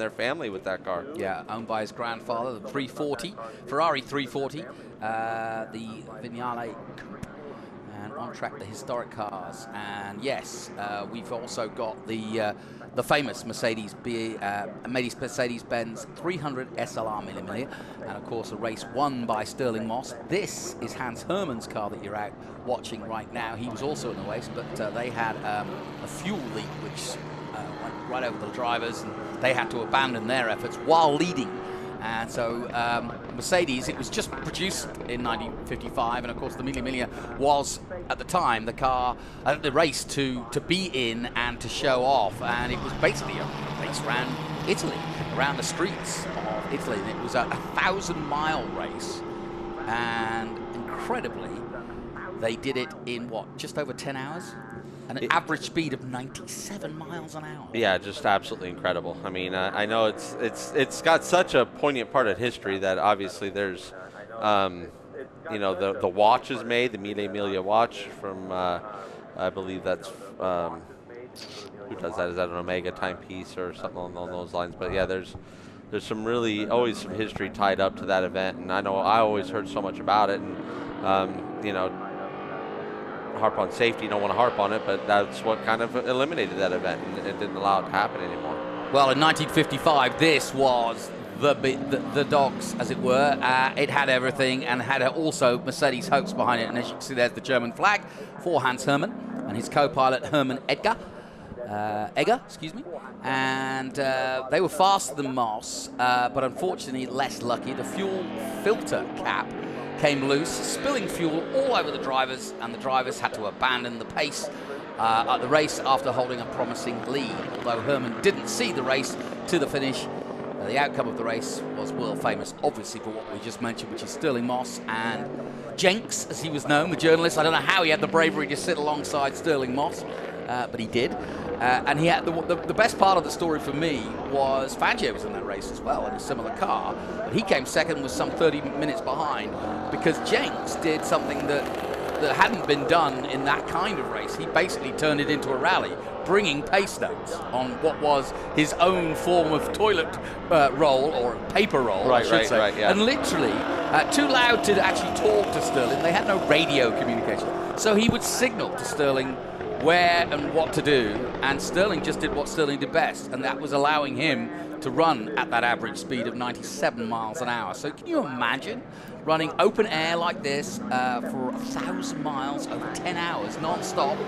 their family with that car. Yeah, owned by his grandfather, the 340, Ferrari 340, the Vignale Coupe, and on track the historic cars. And yes, we've also got the famous Mercedes-Benz 300 SLR Millimillion, and of course a race won by Stirling Moss. This is Hans Hermann's car that you're out watching right now. He was also in the race, but they had a fuel leak which went right over the drivers, and they had to abandon their efforts while leading. And so Mercedes, it was just produced in 1955, and of course the Mille Miglia was at the time the car at the race to be in and to show off, and it was basically a race around Italy, around the streets of Italy. And it was a 1,000-mile race, and incredibly they did it in what, just over 10 hours? An average speed of 97 miles an hour. Yeah, just absolutely incredible. I mean, I know it's got such a poignant part of history that obviously there's, you know, the watch is made, the Mille Miglia watch from, I believe that's, who does that? Is that an Omega timepiece or something along those lines? But yeah, there's some really, always some history tied up to that event, and I know I always heard so much about it, and, you know, harp on safety, don't want to harp on it, but that's what kind of eliminated that event, and it didn't allow it to happen anymore. Well, in 1955, this was the dogs, as it were. It had everything, and had also Mercedes hopes behind it. And as you can see, there's the German flag for Hans Hermann and his co-pilot Hermann Egger, excuse me. And they were faster than Moss, but unfortunately less lucky. The fuel filter cap came loose, spilling fuel all over the drivers, and the drivers had to abandon the pace at the race after holding a promising lead. Although Hermann didn't see the race to the finish, the outcome of the race was world famous, obviously, for what we just mentioned, which is Stirling Moss and Jenks, as he was known, the journalist. I don't know how he had the bravery to sit alongside Stirling Moss, but he did. And he had the best part of the story for me was Fangio was in that race as well in a similar car, but he came second, was some 30 minutes behind, because Jenks did something that hadn't been done in that kind of race. He basically turned it into a rally, bringing pace notes on what was his own form of toilet roll, or paper roll, I should say. Right, yeah. And literally too loud to actually talk to Stirling. They had no radio communication, so he would signal to Stirling where and what to do, and Stirling just did what Stirling did best, and that was allowing him to run at that average speed of 97 miles an hour. So can you imagine running open air like this for 1,000 miles over 10 hours non-stop?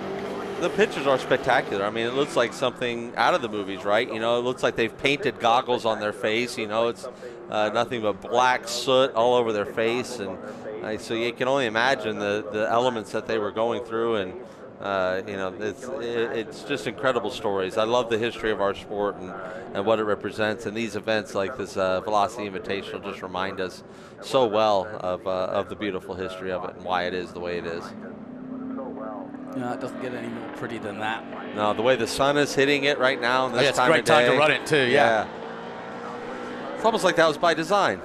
The pictures are spectacular. I mean, it looks like something out of the movies, right? You know, it looks like they've painted goggles on their face. You know, it's nothing but black soot all over their face, and so you can only imagine the elements that they were going through. And you know, it's just incredible stories. I love the history of our sport and what it represents, and these events like this Velocity Invitational just remind us so well of the beautiful history of it and why it is the way it is. No, it doesn't get any more pretty than that. No, the way the sun is hitting it right now, and this it's a great time to run it too. Yeah. It's almost like that was by design.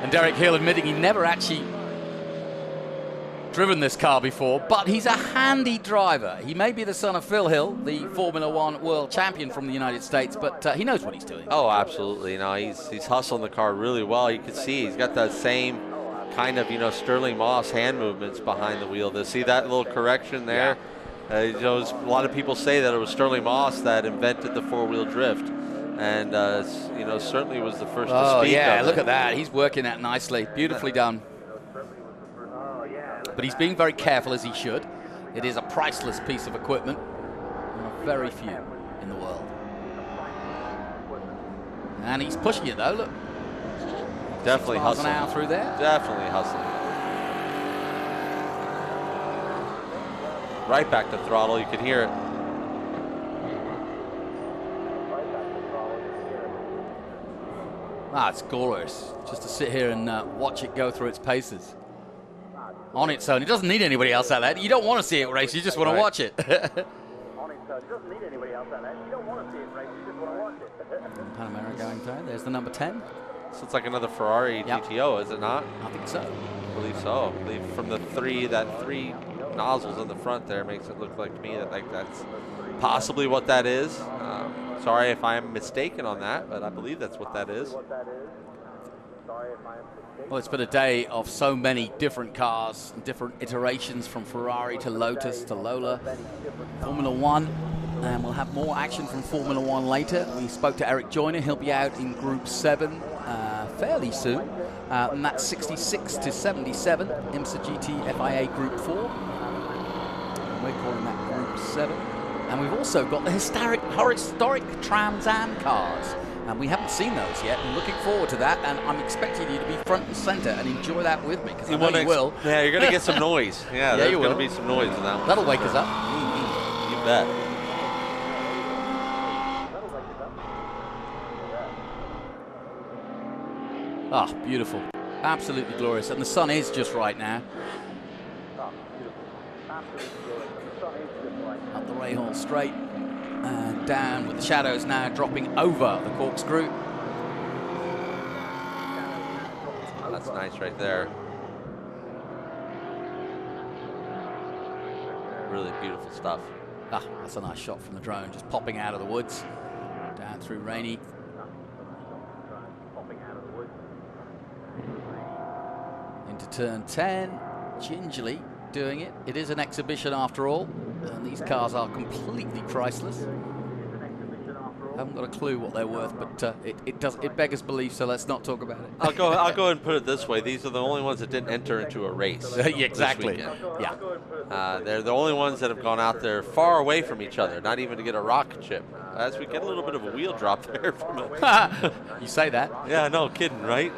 And Derek Hill admitting he never actually driven this car before, but he's a handy driver. He may be the son of Phil Hill, the Formula One world champion from the United States, but he knows what he's doing. Oh, absolutely. You know, he's hustling the car really well. You can see he's got that same kind of, you know, Stirling Moss hand movements behind the wheel. To see that little correction there. Yeah. You know, a lot of people say that it was Stirling Moss that invented the four-wheel drift, and you know, certainly was the first to speak yeah, of look it. at that. He's working that nicely, beautifully done. But he's being very careful, as he should. It is a priceless piece of equipment. There are very few in the world. And he's pushing it though, look. Definitely 6 miles hustling. an hour through there. Definitely hustling. Right back to throttle, you can hear it. Ah, it's glorious just to sit here and watch it go through its paces. On its own. It doesn't need anybody else out there. You don't want to see it race, you just want to watch it. On its own. It doesn't need anybody else out there. You don't want to see it race, you just want to watch it. Panamera going through. There's the number 10. So it's like another Ferrari GTO, is it not? I think so. I believe so. I believe from the three nozzles in the front there makes it look like to me that like that's possibly what that is. Sorry if I am mistaken on that, but I believe that's what that is. Well, it's been a day of so many different cars, and different iterations from Ferrari to Lotus to Lola, Formula One, and we'll have more action from Formula One later. We spoke to Eric Joyner. He'll be out in Group 7 fairly soon, and that's 66 to 77, IMSA GT FIA Group 4. And we're calling that Group 7. And we've also got the historic Trans Am cars. And we haven't seen those yet. I'm looking forward to that, and I'm expecting you to be front and center and enjoy that with me, because I know you will. Yeah, you're going to get some noise. Yeah, there's going to be some noise in that one. That'll wake us up. You bet. Ah, beautiful. Absolutely glorious. And the sun is just right now. Up the Rahal straight. And down with the shadows now dropping over the corkscrew. Oh, that's nice right there. Really beautiful stuff. Ah, that's a nice shot from the drone, just popping out of the woods. Down through Rainy. Into turn 10, gingerly doing it. It is an exhibition after all, and these cars are completely priceless. I haven't got a clue what they're worth, but it beggars belief, so let's not talk about it. I'll go ahead and put it this way: these are the only ones that didn't enter into a race. Yeah, exactly. Yeah. They're the only ones that have gone out there far away from each other, not even to get a rocket chip. As we get a little bit of a wheel drop there from it. You say that? Yeah, no kidding, right?